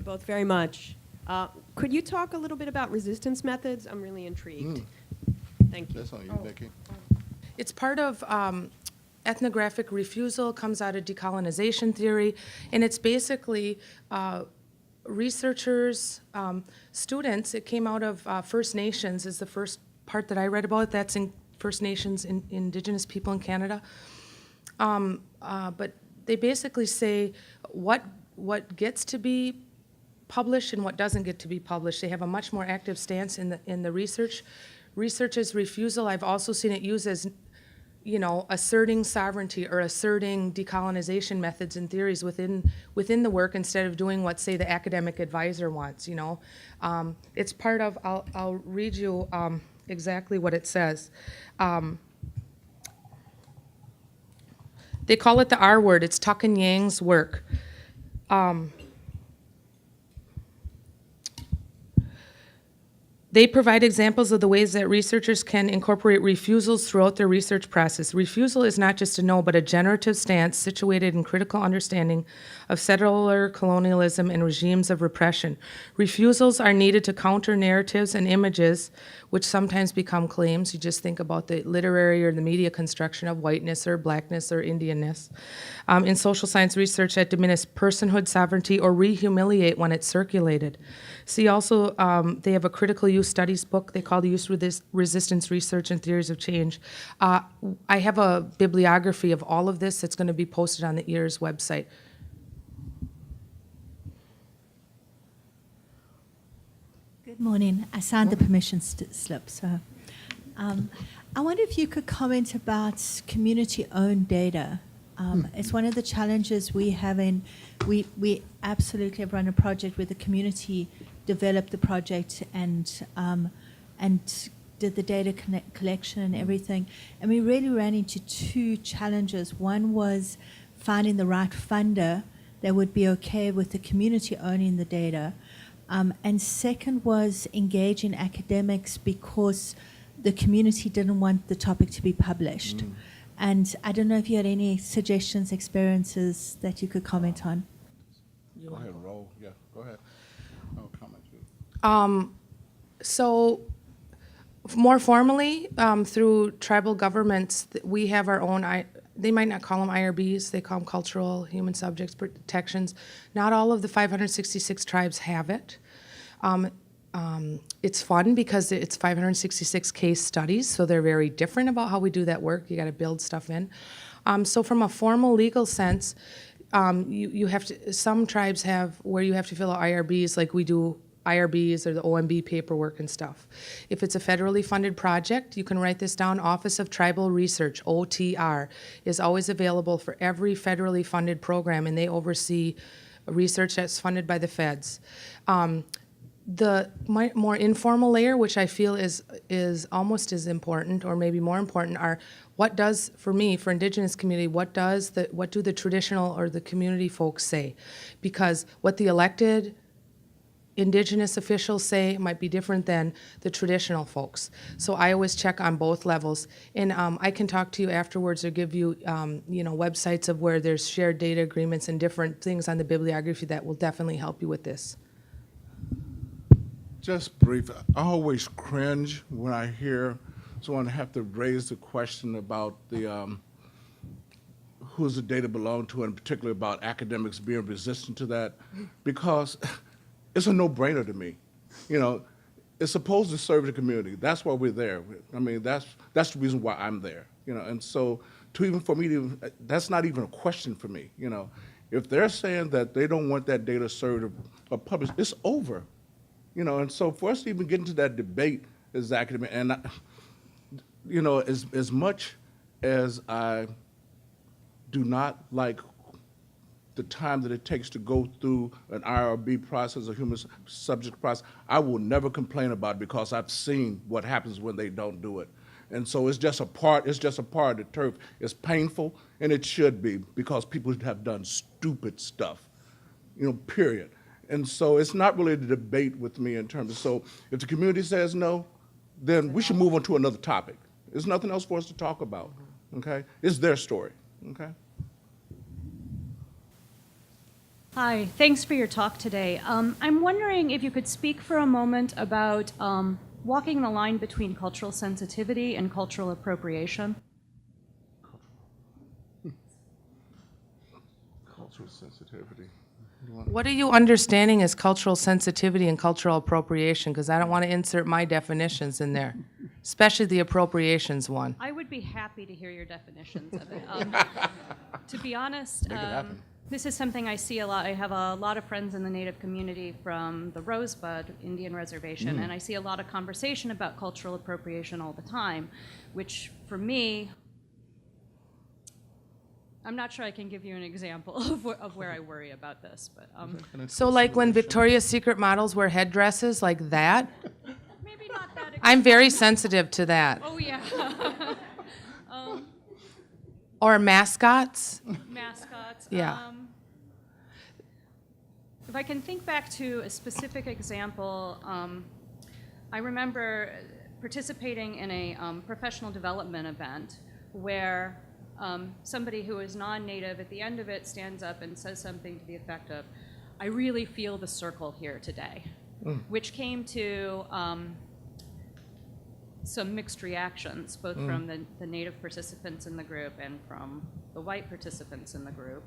both very much. Could you talk a little bit about resistance methods? I'm really intrigued. Thank you. That's on you, Becky. It's part of ethnographic refusal, comes out of decolonization theory, and it's basically researchers, students. It came out of First Nations is the first part that I read about. That's in First Nations, Indigenous people in Canada. But they basically say what gets to be published and what doesn't get to be published. They have a much more active stance in the research. Research as refusal. I've also seen it used as, asserting sovereignty or asserting decolonization methods and theories within the work instead of doing what, say, the academic advisor wants. It's part of. I'll read you exactly what it says. They call it the R word. It's Tuck and Yang's work. They provide examples of the ways that researchers can incorporate refusals throughout their research process. Refusal is not just a no, but a generative stance situated in critical understanding of settler colonialism and regimes of repression. Refusals are needed to counter narratives and images, which sometimes become claims. You just think about the literary or the media construction of whiteness or blackness or Indianness. In social science research that diminish personhood, sovereignty, or re-humiliate when it's circulated. See also, they have a critical use studies book they call the Use Resistance Research and Theories of Change. I have a bibliography of all of this that's going to be posted on the EERS website. Good morning. I signed the permission slip, so I wonder if you could comment about community-owned data. It's one of the challenges we have we absolutely have run a project where the community developed the project and did the data collection and everything. And we really ran into two challenges. One was finding the right funder that would be okay with the community owning the data. And second was engaging academics because the community didn't want the topic to be published. And I don't know if you had any suggestions, experiences that you could comment on. Go ahead, roll. Yeah, go ahead. I'll comment too. So more formally, through tribal governments, we have our own, they might not call them IRBs, they call them cultural human subjects protections. Not all of the 566 tribes have it. It's fun because it's 566 case studies, so they're very different about how we do that work. You got to build stuff in. So from a formal legal sense, you have to. Some tribes have where you have to fill out IRBs, like we do IRBs or the OMB paperwork and stuff. If it's a federally funded project, you can write this down. Office of Tribal Research (OTR) is always available for every federally funded program, and they oversee research that's funded by the feds. The more informal layer, which I feel is almost as important, or maybe more important, are what does, for me, for Indigenous community, what do the traditional or the community folks say? Because what the elected Indigenous officials say might be different than the traditional folks. So I always check on both levels, and I can talk to you afterwards or give you, websites of where there's shared data agreements and different things on the bibliography that will definitely help you with this. Just brief. I always cringe when I hear someone have to raise the question about the who's the data belong to, and particularly about academics being resistant to that, because it's a no-brainer to me. It's supposed to serve the community. That's why we're there. I mean, that's the reason why I'm there. And so for me, that's not even a question for me. If they're saying that they don't want that data served or published, it's over. And so for us to even get into that debate as academic, and as much as I do not like the time that it takes to go through an IRB process, a human subject process, I will never complain about it because I've seen what happens when they don't do it. And so it's just a part of the turf. It's painful, and it should be, because people have done stupid stuff, period. And so it's not really the debate with me in terms of, so if the community says no, then we should move on to another topic. There's nothing else for us to talk about, okay? It's their story, okay? Hi, thanks for your talk today. I'm wondering if you could speak for a moment about walking the line between cultural sensitivity and cultural appropriation. Cultural sensitivity. What are you understanding as cultural sensitivity and cultural appropriation? Because I don't want to insert my definitions in there, especially the appropriations one. I would be happy to hear your definitions of it. To be honest, Make it happen. this is something I see a lot. I have a lot of friends in the Native community from the Rosebud Indian Reservation, and I see a lot of conversation about cultural appropriation all the time, which for me, I'm not sure I can give you an example of where I worry about this, but So like when Victoria's Secret models wear headdresses like that, maybe not that. I'm very sensitive to that. Oh yeah, Or mascots. mascots. Yeah. If I can think back to a specific example, I remember participating in a professional development event where somebody who is non-native at the end of it stands up and says something to the effect of, "I really feel the circle here today," which came to some mixed reactions, both from the native participants in the group and from the white participants in the group.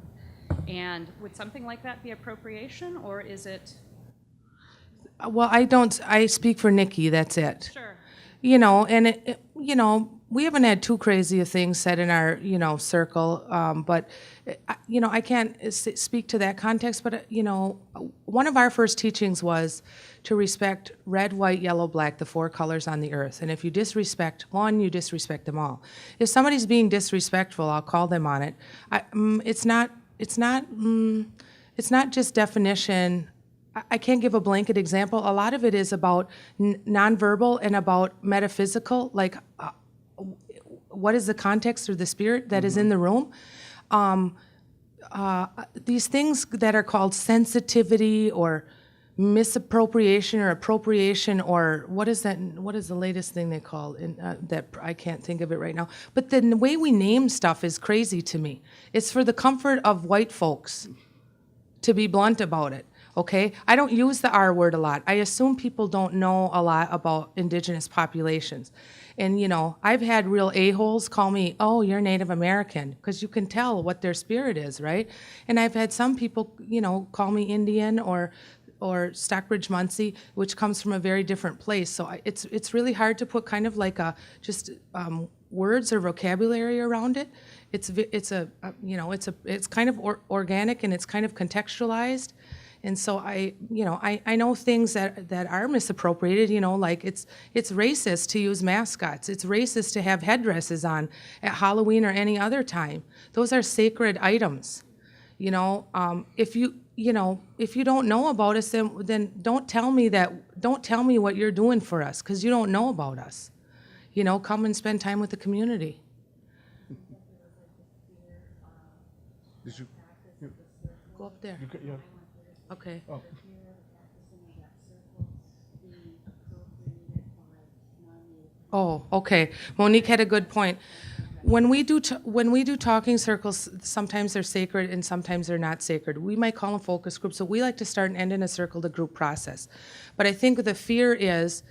And would something like that be appropriation, or is it? Well, I speak for Nikki, that's it. Sure. You know, and we haven't had too crazy of things said in our, circle, but, I can't speak to that context, but, one of our first teachings was to respect red, white, yellow, black, the four colors on the earth. And if you disrespect one, you disrespect them all. If somebody's being disrespectful, I'll call them on it. It's not just definition. I can't give a blanket example. A lot of it is about nonverbal and about metaphysical, like what is the context or the spirit that is in the room. These things that are called sensitivity or misappropriation or appropriation or what is the latest thing they call that I can't think of it right now. But the way we name stuff is crazy to me. It's for the comfort of white folks, to be blunt about it. Okay, I don't use the R word a lot. I assume people don't know a lot about indigenous populations. And, I've had real a-holes call me, "Oh, you're Native American," because you can tell what their spirit is, right? And I've had some people, call me Indian or Stockbridge Munsee, which comes from a very different place. So it's really hard to put kind of like words or vocabulary around it. It's kind of organic and it's kind of contextualized. And so I know things that are misappropriated, like it's racist to use mascots. It's racist to have headdresses on at Halloween or any other time. Those are sacred items. If you don't know about us, then don't tell me what you're doing for us, because you don't know about us. Come and spend time with the community. Did you? Go up there. Yeah. Okay. Oh. Oh, okay. Monique had a good point. When we do talking circles, sometimes they're sacred and sometimes they're not sacred. We might call them focus groups, so we like to start and end in a circle to group process. But I think the fear is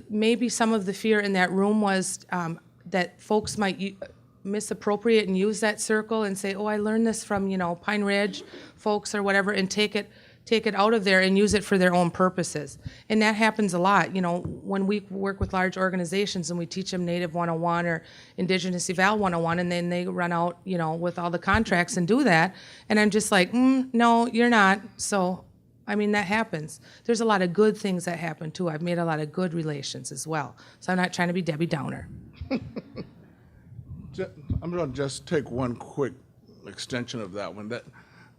maybe some of the fear in that room was that folks might misappropriate and use that circle and say, "Oh, I learned this from Pine Ridge folks or whatever," and take it out of there and use it for their own purposes. And that happens a lot. When we work with large organizations and we teach them Native 101 or Indigenous Eval 101, and then they run out, with all the contracts and do that, and I'm just like, no, you're not. So, that happens. There's a lot of good things that happen too. I've made a lot of good relations as well. So I'm not trying to be Debbie Downer. I'm going to just take one quick extension of that one.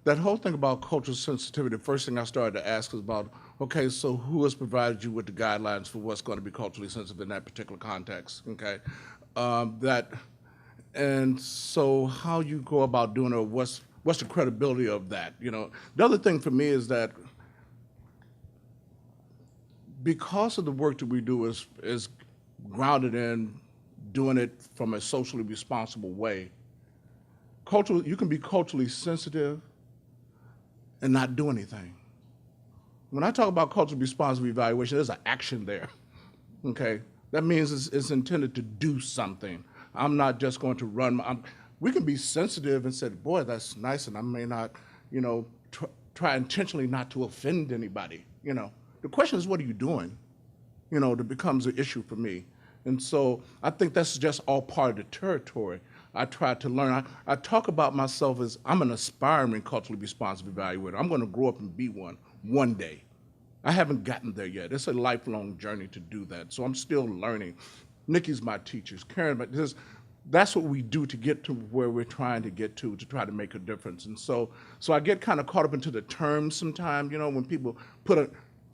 That whole thing about cultural sensitivity, the first thing I started to ask is about, okay, so who has provided you with the guidelines for what's going to be culturally sensitive in that particular context, okay? And so how you go about doing it, what's the credibility of that, The other thing for me is that because of the work that we do is grounded in doing it from a socially responsible way, you can be culturally sensitive and not do anything. When I talk about culturally responsive evaluation, there's an action there, okay? That means it's intended to do something. I'm not just going to run. We can be sensitive and say, boy, that's nice, and I may not, try intentionally not to offend anybody, The question is, what are you doing? That becomes an issue for me. And so I think that's just all part of the territory. I try to learn. I talk about myself as I'm an aspiring culturally responsive evaluator. I'm going to grow up and be one day. I haven't gotten there yet. It's a lifelong journey to do that. So I'm still learning. Nikki's my teacher. Karen, that's what we do to get to where we're trying to get to try to make a difference. And so I get kind of caught up into the terms sometimes, when people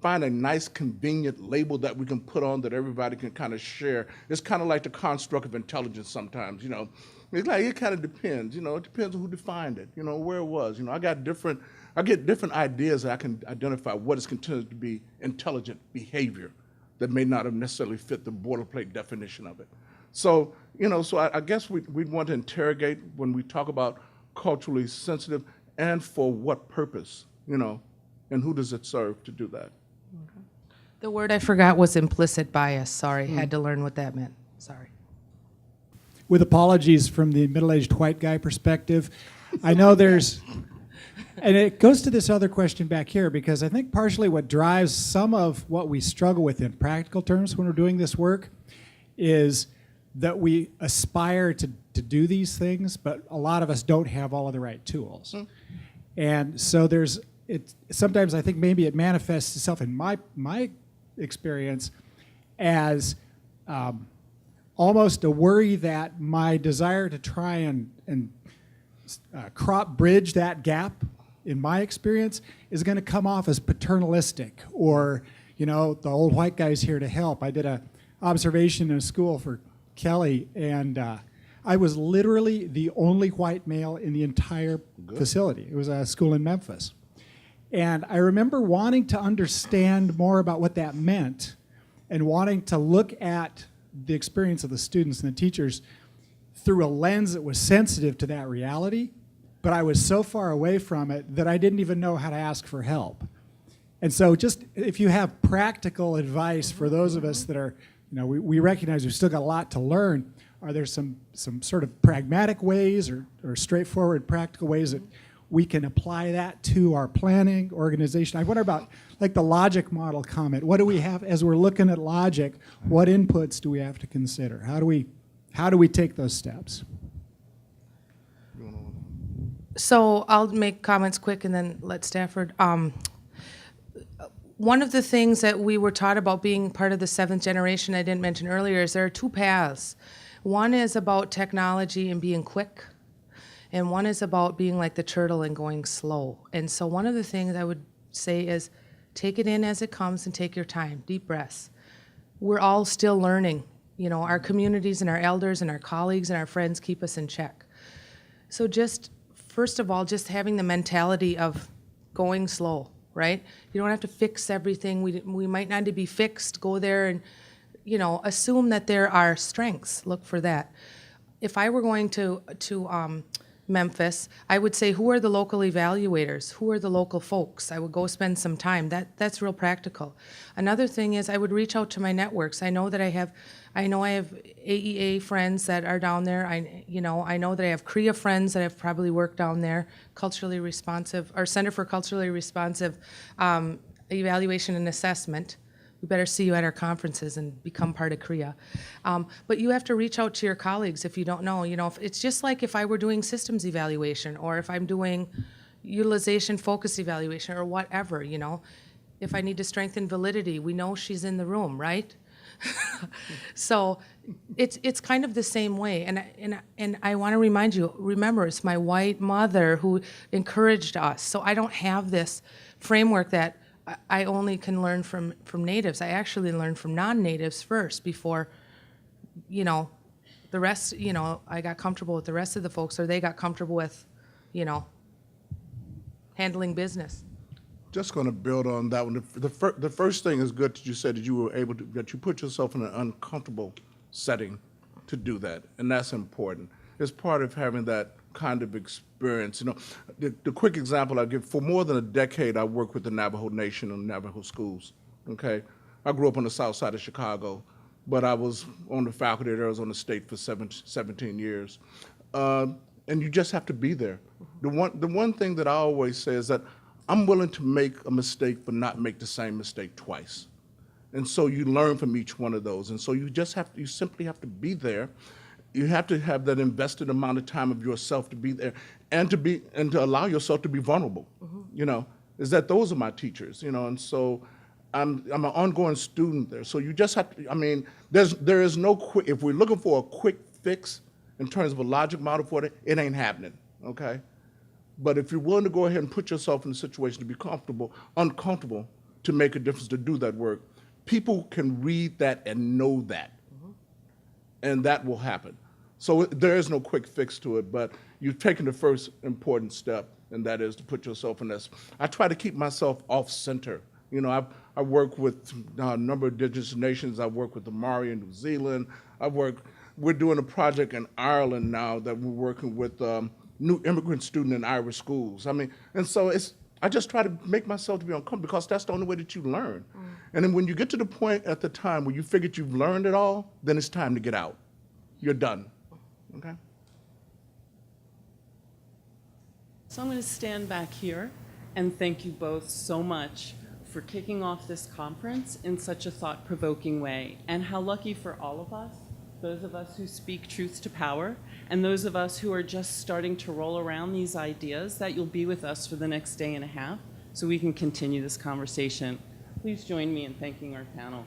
find a nice, convenient label that we can put on that everybody can kind of share. It's kind of like the construct of intelligence sometimes, It's like, it kind of depends, it depends on who defined it, where it was. I get different ideas that I can identify what is considered to be intelligent behavior that may not have necessarily fit the boilerplate definition of it. So, I guess we'd want to interrogate when we talk about culturally sensitive and for what purpose, and who does it serve to do that? The word I forgot was implicit bias. Sorry, had to learn what that meant. Sorry. With apologies from the middle-aged white guy perspective, I know there's, and it goes to this other question back here, because I think partially what drives some of what we struggle with in practical terms when we're doing this work is that we aspire to do these things, but a lot of us don't have all of the right tools. And so sometimes I think maybe it manifests itself in my experience as almost a worry that my desire to try and bridge that gap, in my experience, is going to come off as paternalistic, or the old white guy's here to help. I did a observation in a school for Kelly, and I was literally the only white male in the entire facility. It was a school in Memphis. And I remember wanting to understand more about what that meant and wanting to look at the experience of the students and the teachers through a lens that was sensitive to that reality, but I was so far away from it that I didn't even know how to ask for help. And so just if you have practical advice for those of us that are, we recognize we've still got a lot to learn, are there some sort of pragmatic ways or straightforward practical ways that we can apply that to our planning organization? I wonder about like the logic model comment. What do we have as we're looking at logic? What inputs do we have to consider? How do we take those steps? So I'll make comments quick and then let Stafford. One of the things that we were taught about being part of the seventh generation I didn't mention earlier is there are two paths. One is about technology and being quick, and one is about being like the turtle and going slow. And so one of the things I would say is take it in as it comes and take your time, deep breaths. We're all still learning. Our communities and our elders and our colleagues and our friends keep us in check. So first of all, just having the mentality of going slow, right? You don't have to fix everything. We might not be fixed. Go there and, assume that there are strengths. Look for that. If I were going to Memphis, I would say, who are the local evaluators? Who are the local folks? I would go spend some time. That's real practical. Another thing is I would reach out to my networks. I know I have AEA friends that are down there. I know that I have CREA friends that have probably worked down there, culturally responsive, or Center for Culturally Responsive Evaluation and Assessment. We better see you at our conferences and become part of CREA. But you have to reach out to your colleagues if you don't know. It's just like if I were doing systems evaluation, or if I'm doing utilization focused evaluation, or whatever, If I need to strengthen validity, we know she's in the room, right? So it's kind of the same way. And I want to remind you, remember, it's my white mother who encouraged us. So I don't have this framework that I only can learn from natives. I actually learned from non-natives first before, the rest, I got comfortable with the rest of the folks, or they got comfortable with, handling business. Just going to build on that one. The first thing is good that you said that you were able to, that you put yourself in an uncomfortable setting to do that, and that's important. It's part of having that kind of experience. You know, the quick example I give, for more than a decade, I worked with the Navajo Nation and Navajo schools, okay? I grew up on the south side of Chicago, but I was on the faculty at Arizona State for 17 years. And you just have to be there. The one thing that I always say is that I'm willing to make a mistake but not make the same mistake twice. And so you learn from each one of those. And so you simply have to be there. You have to have that invested amount of time of yourself to be there and to allow yourself to be vulnerable. You know, is that those are my teachers, you know, and so I'm an ongoing student there. So you just have to, I mean, there is no quick, if we're looking for a quick fix in terms of a logic model for it, it ain't happening, okay? But if you're willing to go ahead and put yourself in a situation to be uncomfortable to make a difference, to do that work, people can read that and know that. And that will happen. So there is no quick fix to it, but you've taken the first important step, and that is to put yourself in this. I try to keep myself off center. You know, I work with a number of indigenous nations. I work with the Maori in New Zealand. We're doing a project in Ireland now that we're working with new immigrant students in Irish schools. I mean, and so I just try to make myself to be uncomfortable because that's the only way that you learn. And then when you get to the point at the time where you figured you've learned it all, then it's time to get out. You're done, okay? So I'm going to stand back here and thank you both so much for kicking off this conference in such a thought-provoking way. And how lucky for all of us, those of us who speak truth to power, and those of us who are just starting to roll around these ideas, that you'll be with us for the next day and a half so we can continue this conversation. Please join me in thanking our panel.